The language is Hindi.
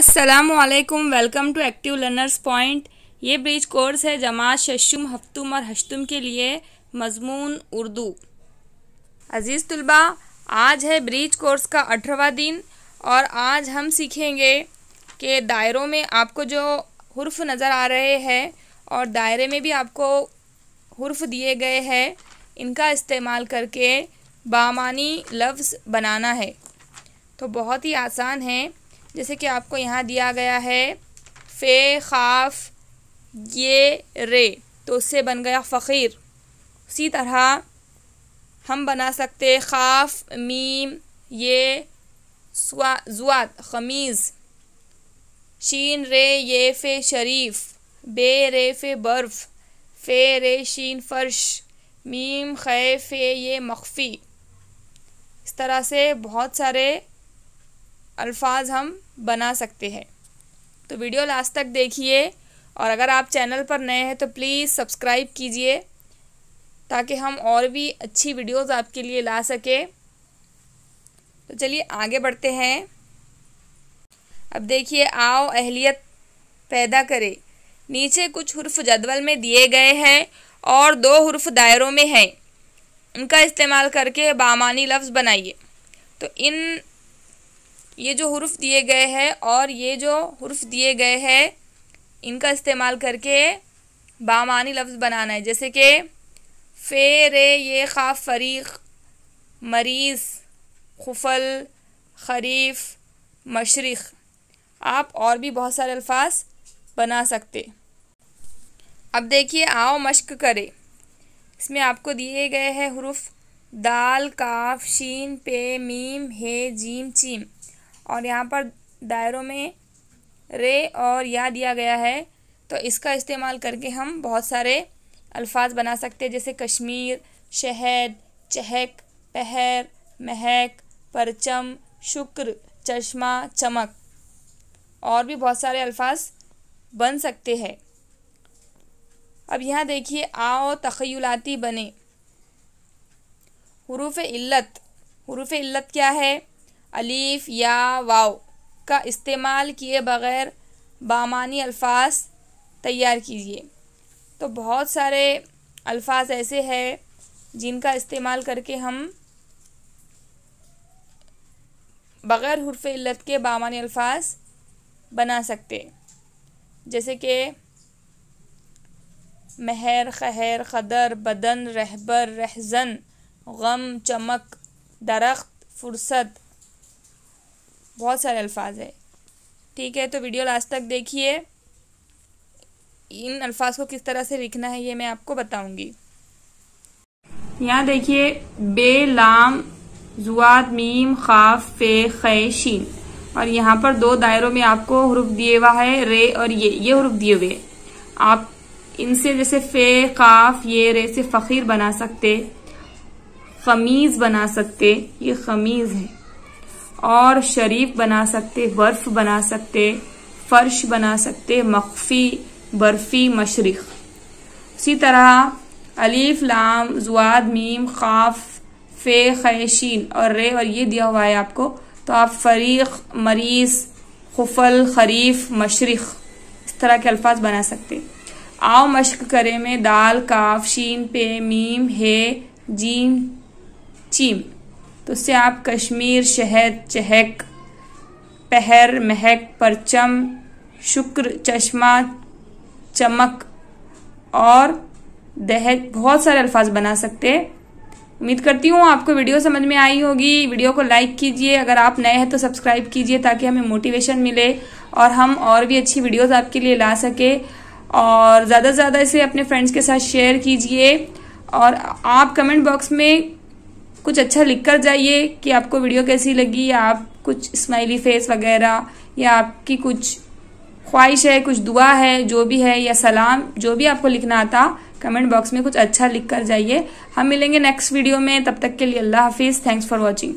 अस्सलामुअलैकुम, welcome to active learners point. ये ब्रिज कोर्स है जमात शशुम, हफ्तुम और हश्तुम के लिए मज़मून उर्दू। अज़ीज़ तुलबा, आज है ब्रिज कोर्स का 18वां दिन और आज हम सीखेंगे कि दायरों में आपको जो हुर्फ नज़र आ रहे हैं और दायरे में भी आपको हुर्फ दिए गए हैं, इनका इस्तेमाल करके बामानी लफ्ज़ बनाना है। तो बहुत ही आसान है। जैसे कि आपको यहाँ दिया गया है फ़े ख़ाफ ये रे, तो उससे बन गया फ़कीर। उसी तरह हम बना सकते ख़ाफ मीम ये ज़ुआद ख़मीज़, शीन रे ये फ़े शरीफ, बे रे फ़े बर्फ़, फ़े रे शीन फ़र्श, मीम ख़े फ़े ये मख्फ़ी। इस तरह से बहुत सारे अल्फाज हम बना सकते हैं। तो वीडियो लास्ट तक देखिए और अगर आप चैनल पर नए हैं तो प्लीज़ सब्सक्राइब कीजिए ताकि हम और भी अच्छी वीडियोस आपके लिए ला सके। तो चलिए आगे बढ़ते हैं। अब देखिए, आओ अहलियत पैदा करे। नीचे कुछ हुर्फ जदवल में दिए गए हैं और दो हुर्फ दायरों में हैं। उनका इस्तेमाल करके बामानी लफ्ज़ बनाइए। तो ये जो हुर्फ दिए गए हैं और ये जो हुर्फ दिए गए हैं, इनका इस्तेमाल करके बामानी लफ्ज़ बनाना है। जैसे कि फ़े रे ये ख़ाफ फ़रीक़, मरीज़, खुफल, खरीफ, मशरिक़। आप और भी बहुत सारे अल्फाज बना सकते। अब देखिए, आओ मश्क करें। इसमें आपको दिए गए हैं हुर्फ दाल, काफ, शीन, पे, मीम, हे, जीम, चीम और यहाँ पर दायरों में रे और या दिया गया है। तो इसका इस्तेमाल करके हम बहुत सारे अल्फाज बना सकते हैं। जैसे कश्मीर, शहद, चहक, पहर, महक, परचम, शुक्र, चश्मा, चमक और भी बहुत सारे अल्फाज बन सकते हैं। अब यहाँ देखिए, आओ तख़य्युलाती बने। हुरूफ इल्लत। हुरूफ इल्लत क्या है? अलीफ या वाव का इस्तेमाल किए बग़ैर बामानी अल्फाज तैयार कीजिए। तो बहुत सारे अल्फाज ऐसे हैं जिनका इस्तेमाल करके हम बग़ैर हुर्फ इल्लत के बामानी अल्फाज बना सकते। जैसे कि महर, खहर, ख़दर, बदन, रहबर, रहज़न, गम, चमक, दरख्त, फुर्सत। बहुत सारे अल्फाज है। ठीक है, तो वीडियो लास्ट तक देखिए। इन अल्फाज को किस तरह से लिखना है ये मैं आपको बताऊंगी। यहाँ देखिए, बे, लाम, जुआद, मीम, खाफ, फे, खे, शीन और यहाँ पर दो दायरों में आपको हुर्फ दिए हुआ है रे और ये हुर्फ दिए हुए। आप इनसे जैसे फे, काफ, ये रे से फ़कीर बना सकते, खमीज बना सकते, ये खमीज है, और शरीफ बना सकते, बर्फ बना सकते, फर्श बना सकते, मख्फी, बर्फी, मशरिक़। उसी तरह अलीफ, लाम, जुआद, मीम, खाफ, फे, खे, शीन और रे और ये दिया हुआ है आपको। तो आप फरीक़, मरीज़, खुफल, खरीफ, मशरिक़ इस तरह के अल्फाज बना सकते। आओ मश्क करें में दाल, काफ, शीन, पे, मीम, हे, जीम, चीम। तो उससे आप कश्मीर, शहद, चहक, पहर, महक, परचम, शुक्र, चश्मा, चमक और दहक बहुत सारे अल्फाज बना सकते। उम्मीद करती हूँ आपको वीडियो समझ में आई होगी। वीडियो को लाइक कीजिए, अगर आप नए हैं तो सब्सक्राइब कीजिए ताकि हमें मोटिवेशन मिले और हम और भी अच्छी वीडियोस आपके लिए ला सके। और ज़्यादा से ज़्यादा इसे अपने फ्रेंड्स के साथ शेयर कीजिए और आप कमेंट बॉक्स में कुछ अच्छा लिखकर जाइए कि आपको वीडियो कैसी लगी, या आप कुछ स्माइली फेस वगैरह, या आपकी कुछ ख्वाहिश है, कुछ दुआ है, जो भी है, या सलाम, जो भी आपको लिखना आता कमेंट बॉक्स में कुछ अच्छा लिख कर जाइए। हम मिलेंगे नेक्स्ट वीडियो में, तब तक के लिए अल्लाह हाफिज़। Thanks for watching.